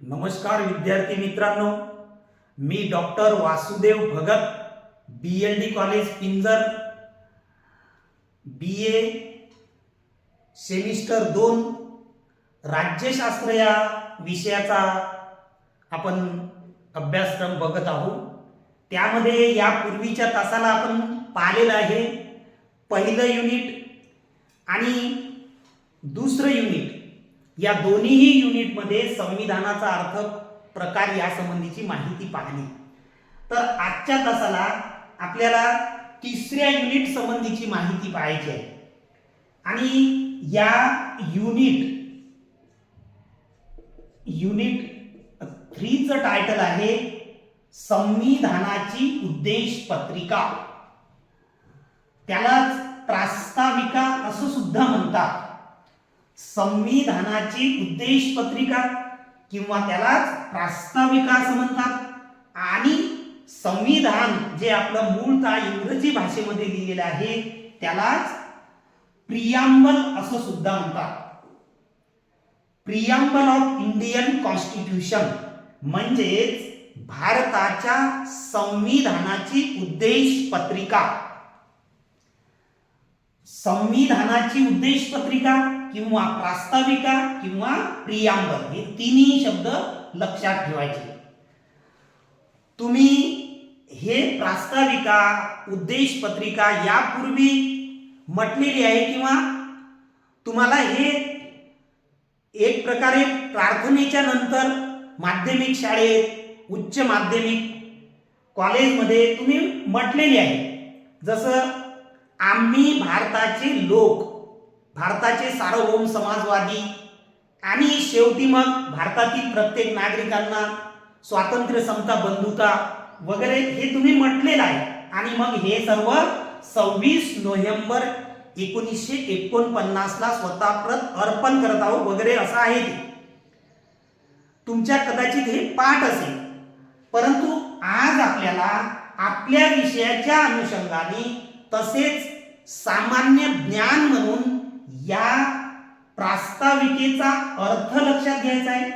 नमस्कार विद्यार्थी मित्रांनो, मी doctor Vasudev Bhagat, BLD college Pinjar, BA semester 2 राज्यशास्त्र या विषयाचा आपण अभ्यासक्रम बघत आहोत। त्यामध्ये यापूर्वीच्या तासाला आपण पाहिलेलं आहे पहिलं युनिट आणि दुसरं युनिट। या दोन्हीही युनिटमध्ये संविधानाचा अर्थ प्रकार यासंबंधीची माहिती पाहिली। तर आजच्या तासाला आपल्याला तिसऱ्या युनिट संबंधीची माहिती पाहायची आहे आणि या युनिट 3 चं टायटल आहे संविधानाची उद्देश पत्रिका। त्यालाच प्रास्ताविका असं सुद्धा म्हणतात। संविधानाची उद्देश पत्रिका किंवा त्यालाच प्रास्ताविका असं म्हणतात। आणि संविधान जे आपलं मूळतः इंग्रजी भाषेमध्ये लिहिलेलं आहे त्यालाच प्रिॲम्बल असं सुद्धा म्हणतात। प्रिॲम्बल ऑफ इंडियन कॉन्स्टिट्यूशन म्हणजेच भारताच्या संविधानाची उद्देश पत्रिका। संविधानाची उद्देश पत्रिका किंवा प्रास्ताविका किंवा प्रिॲम्बल हे तिन्ही शब्द लक्षात ठेवायचे। तुम्ही हे प्रास्ताविका उद्देश पत्रिका यापूर्वी म्हटलेली आहे किंवा तुम्हाला हे एक प्रकारे प्रार्थनेच्या नंतर माध्यमिक शाळेत, उच्च माध्यमिक कॉलेजमध्ये तुम्ही म्हटलेली आहे। जसं आम्ही भारताचे लोक, भारताचे सार्वभौम समाजवादी आणि शेवटी मग भारतातील प्रत्येक नागरिकांना स्वातंत्र्य, समता, बंधुता वगैरे हे तुम्ही म्हटलेलं आहे। आणि मग हे सर्व 26 नोव्हेंबर 1949 ला स्वतःप्रत अर्पण करत आहोत वगैरे असं आहे ते। तुमच्या कदाचित हे पाठ असेल, परंतु आज आपल्याला आपल्या विषयाच्या अनुषंगाने तसेच सामान्य ज्ञान म्हणून या प्रास्ताविकेचा अर्थ लक्षात घ्यायचा आहे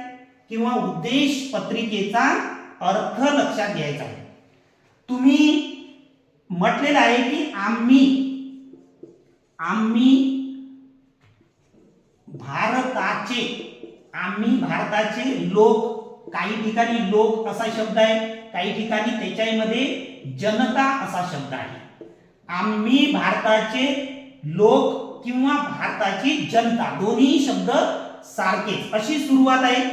किंवा उद्देश पत्रिकेचा अर्थ लक्षात घ्यायचा आहे। तुम्ही म्हटलेलं आहे की आम्ही भारताचे लोक, काही ठिकाणी लोक असा शब्द आहे, काही ठिकाणी त्याच्यामध्ये जनता असा शब्द आहे। आम्ही भारताचे लोक किंवा भारताची जनता दोन्ही शब्द सारखेच अशी सुरुवात आहे।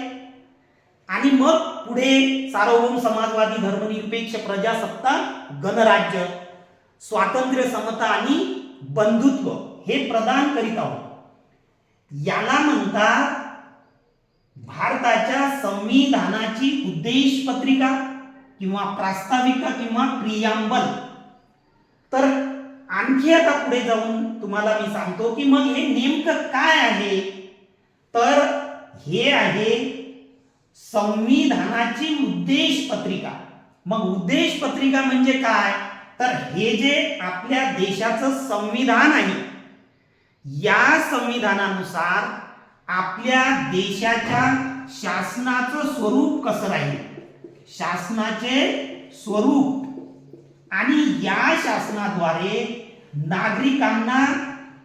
आणि मग पुढे सार्वभौम समाजवादी, धर्मनिरपेक्ष, प्रजासत्ताक, गणराज्य, स्वातंत्र्य, समता आणि बंधुत्व हे प्रदान करीत आहोत। याला म्हणतात भारताच्या संविधानाची उद्देश पत्रिका किंवा प्रास्ताविका किंवा प्रिॲम्बल। तर आणखी आता पुढे जाऊन तुम्हाला मी सांगतो की मग हे नेमकं काय आहे। तर हे आहे संविधानाची उद्देश पत्रिका। मग उद्देश पत्रिका म्हणजे काय? तर हे जे आपल्या देशाचं संविधान आहे, या संविधानानुसार आपल्या देशाच्या शासनाचं स्वरूप कसं राहील, शासनाचे स्वरूप, आणि या शासनाद्वारे नागरिकांना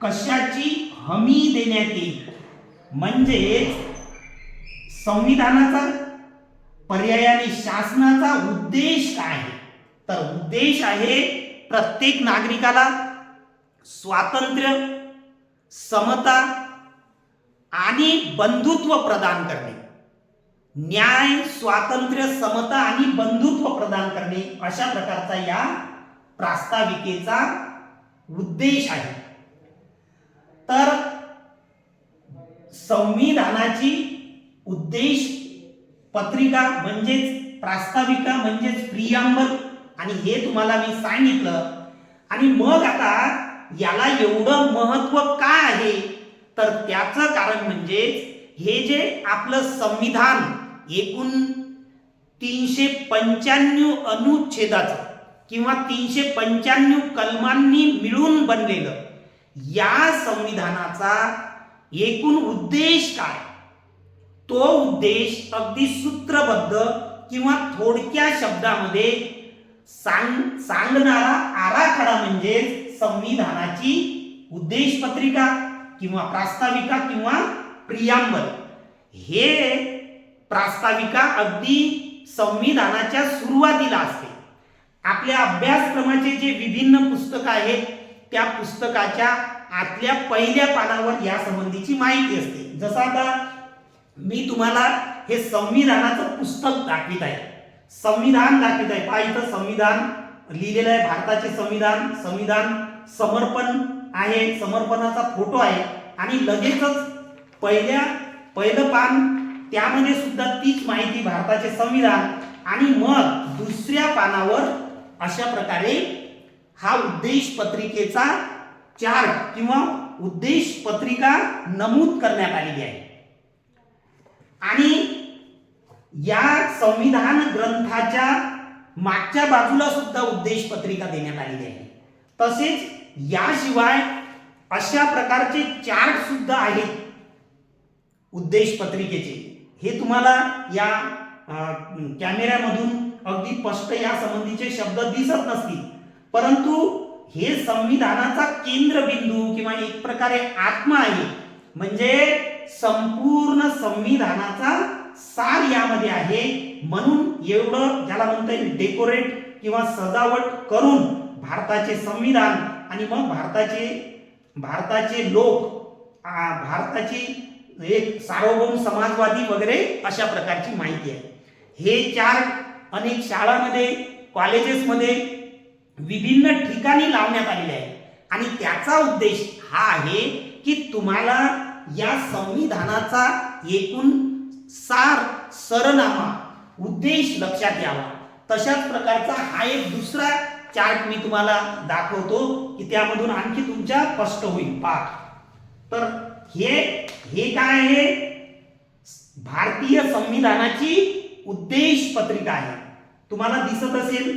कशाची हमी देण्यात येईल, म्हणजे संविधानाचा पर्यायाने शासनाचा उद्देश काय आहे? तर उद्देश आहे प्रत्येक नागरिकाला स्वातंत्र्य, समता आणि बंधुत्व प्रदान करणे। न्याय, स्वातंत्र्य, समता आणि बंधुत्व प्रदान करणे अशा प्रकारचा या प्रास्ताविकेचा उद्देश आहे। तर संविधानाची उद्देश पत्रिका म्हणजेच प्रास्ताविका म्हणजेच प्रिॲम्बल, आणि हे तुम्हाला मी सांगितलं। आणि मग आता याला एवढं महत्त्व का आहे? तर त्याचं कारण म्हणजे हे जे आपलं संविधान एकूण 395 अनुच्छेदाचं किंवा 395 कलमांनी मिळून बनलेलं या संविधानाचा एकूण उद्देश काय? तो उद्देश अगदी सूत्रबद्ध किंवा थोडक्या शब्दामध्ये सांगणारा आराखडा म्हणजे संविधानाची उद्देश पत्रिका किंवा प्रास्ताविका किंवा प्रियांबल. हे प्रास्ताविका अगदी संविधानाच्या सुरुवातीला असते. आपल्या अभ्यासक्रमाचे जे विभिन्न पुस्तक आहेत त्या पुस्तकाच्या आतल्या पहिल्या पानावर या संबंधीची माहिती असते. जसं आता मी तुम्हाला हे संविधानाचं पुस्तक दाखवित आहे, संविधान दाखवित आहे. पहा इथं संविधान लिहिलेलं आहे, भारताचे संविधान. संविधान समर्पण आहे, समर्पणाचा फोटो आहे आणि लगेचच पहिलं पान त्यामध्ये सुद्धा तीच माहिती, भारताचे संविधान. आणि मग दुसऱ्या पानावर अशा प्रकारे हा उद्देश पत्रिकेचा चार्ट किंवा उद्देश पत्रिका नमूद करण्यात आलेली आहे. आणि या संविधान ग्रंथाच्या मागच्या बाजूला सुद्धा उद्देश पत्रिका देण्यात आलेली आहे. तसेच याशिवाय अशा प्रकारचे चार्ट सुद्धा आहेत उद्देश पत्रिकेचे. हे तुम्हाला या कॅमेऱ्यामधून अगदी स्पष्ट या संबंधीचे शब्द दिसत नसतील, परंतु हे संविधानाचा केंद्रबिंदू किंवा एक प्रकारे आत्मा आहे. म्हणजे संपूर्ण संविधानाचा सार यामध्ये आहे. म्हणून एवढं ज्याला म्हणता येईल डेकोरेट किंवा सजावट करून भारताचे संविधान आणि मग भारताचे लोक, भारताची एक सार्वभौम समाजवादी वगैरे अशा प्रकारची माहिती आहे. हे चार्ट अनेक शाळांमध्ये, कॉलेजेसमध्ये विभिन्न ठिकाणी लावण्यात आलेले आहे. आणि त्याचा उद्देश हा आहे की तुम्हाला या संविधानाचा एकूण सार, सरनामा, उद्देश लक्षात यावा. तशाच प्रकारचा हा एक दुसरा चार्ट मी तुम्हाला दाखवतो की त्यामधून आणखी तुमच्या स्पष्ट होईल. पहा, तर हे काय आहे, भारतीय संविधानाची उद्देश पत्रिका आहे. तुम्हाला दिसत असेल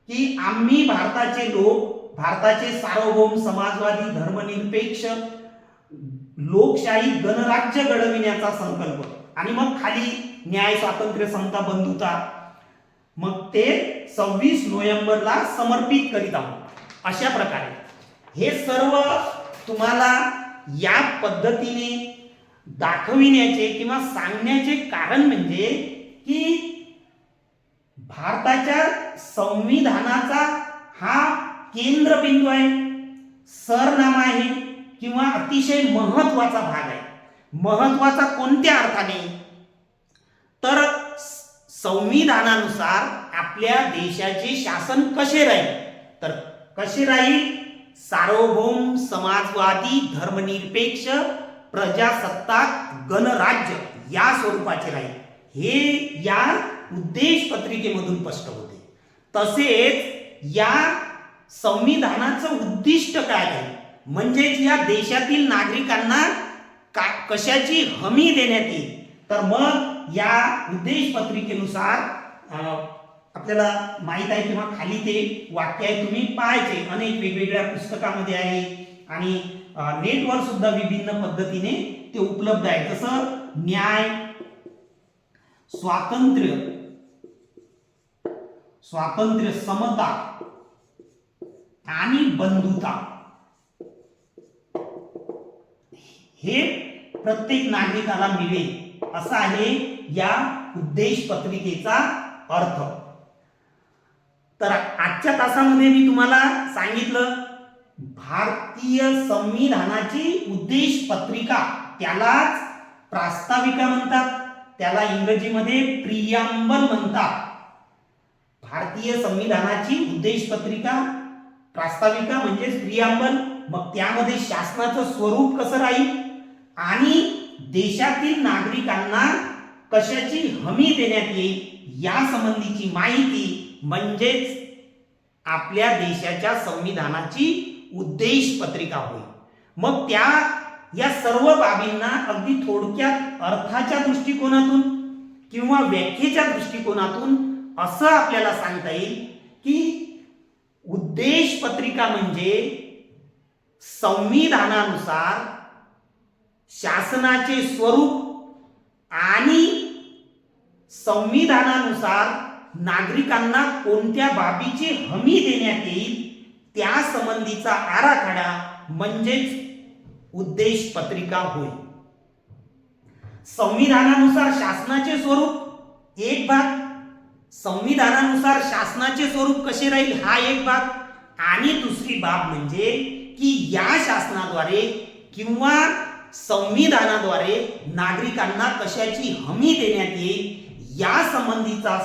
की आम्ही भारताचे लोक, भारताचे सार्वभौम समाजवादी धर्मनिरपेक्ष लोकशाही गणराज्य घडविण्याचा संकल्प, आणि मग खाली न्याय, स्वातंत्र्य, समता, बंधुता, मग ते 26 नोव्हेंबरला समर्पित करीत आहोत. अशा प्रकारे हे सर्व तुम्हाला या पद्धतीने दाखविण्याचे किंवा सांगण्याचे कारण म्हणजे की भारताच्या संविधानाचा हा केंद्रबिंदू आहे, सरनामा आहे किंवा अतिशय महत्वाचा भाग आहे. महत्वाचा कोणत्या अर्थाने, तर संविधानानुसार आपल्या देशाचे शासन कसे राहील, तर कसे राहील, सार्वभौम समाजवादी धर्मनिरपेक्ष प्रजासत्ताक गणराज्य या स्वरूपाचे राहील. हे या उद्देश पत्रिकेमधून स्पष्ट होते. तसेच या संविधानाचं उद्दिष्ट काय आहे, म्हणजेच या देशातील नागरिकांना कशाची हमी देण्यात येईल. तर मग या उद्देश पत्रिकेनुसार आपल्याला माहित आहे किंवा खाली ते वाक्य आहे, तुम्ही पाहायचे, अनेक वेगवेगळ्या पुस्तकामध्ये आहे आणि नेटवर सुद्धा विभिन्न पद्धतीने ते उपलब्ध आहे. जसं न्याय, स्वातंत्र्य, समता आणि बंधुता हे प्रत्येक नागरिकाला मिळेल असा आहे या उद्देश पत्रिकेचा अर्थ. तर आजच्या तासामध्ये मी तुम्हाला सांगितलं भारतीय संविधानाची उद्देश पत्रिका, त्यालाच प्रास्ताविका म्हणतात, त्याला इंग्रजीमध्ये प्रियांबल म्हणतात. भारतीय संविधानाची उद्देश पत्रिका, प्रास्ताविका म्हणजे प्रियांबल. मग त्यामध्ये शासनाचं स्वरूप कसं राहील आणि देशातील नागरिकांना कशाची हमी देण्यात येईल या संबंधीची माहिती म्हणजेच आपल्या देशाच्या संविधानाची उद्देश पत्रिका होईल. मग या सर्व बाबींना अगदी थोडक्यात अर्थाच्या दृष्टिकोनातून किंवा व्याख्येच्या दृष्टिकोनातून असं आपल्याला सांगता येईल की उद्देश पत्रिका म्हणजे संविधानानुसार शासनाचे स्वरूप, आणि संविधानानुसार नागरिकांना कोणत्या बाबीची हमी देण्यात येईल त्या संबंधीचा आराखडा म्हणजेच उद्देश पत्रिका होय. संविधानानुसार शासनाचे स्वरूप एक भाग, संविधानानुसार शासनाचे स्वरूप कसे राहील हा एक भाग, आणि दुसरी बाब म्हणजे की या शासनाद्वारे किंवा संविधानाद्वारे नागरिकांना कशाची हमी देण्यात येईल या संबंधीचा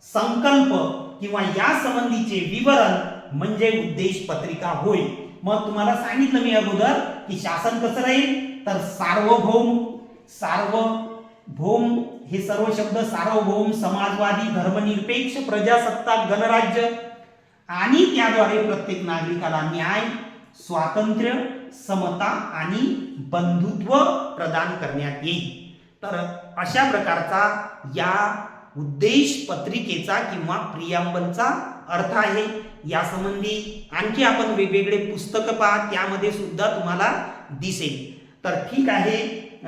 संकल्प किंवा या संबंधीचे विवरण म्हणजे उद्देश पत्रिका होय. मग तुम्हाला सांगितलं मी अगोदर की शासन कसं राहील तर सार्वभौम, सार्वभौम हे सर्व शब्द सार्वभौम, समाजवादी, धर्मनिरपेक्ष, प्रजासत्ताक, गणराज्य, आणि त्याद्वारे प्रत्येक नागरिकाला न्याय, स्वातंत्र्य, समता आणि बंधुत्व प्रदान करण्यात येईल. तर अशा प्रकारचा या उद्देश पत्रिकेचा किंवा प्रियांबलचा अर्थ आहे. या संबंधी आणखी आपण वेगवेगळे पुस्तकं पहा, त्यामध्ये सुद्धा तुम्हाला दिसेल. तर ठीक आहे,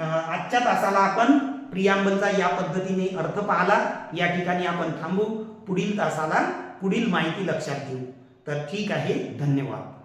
आजच्या तासाला आपण प्रियांबलचा या पद्धतीने अर्थ पाहला. या ठिकाणी आपण थांबू. पुढील तासाला पुढील माहिती लक्षात घेऊ. तर ठीक आहे, धन्यवाद.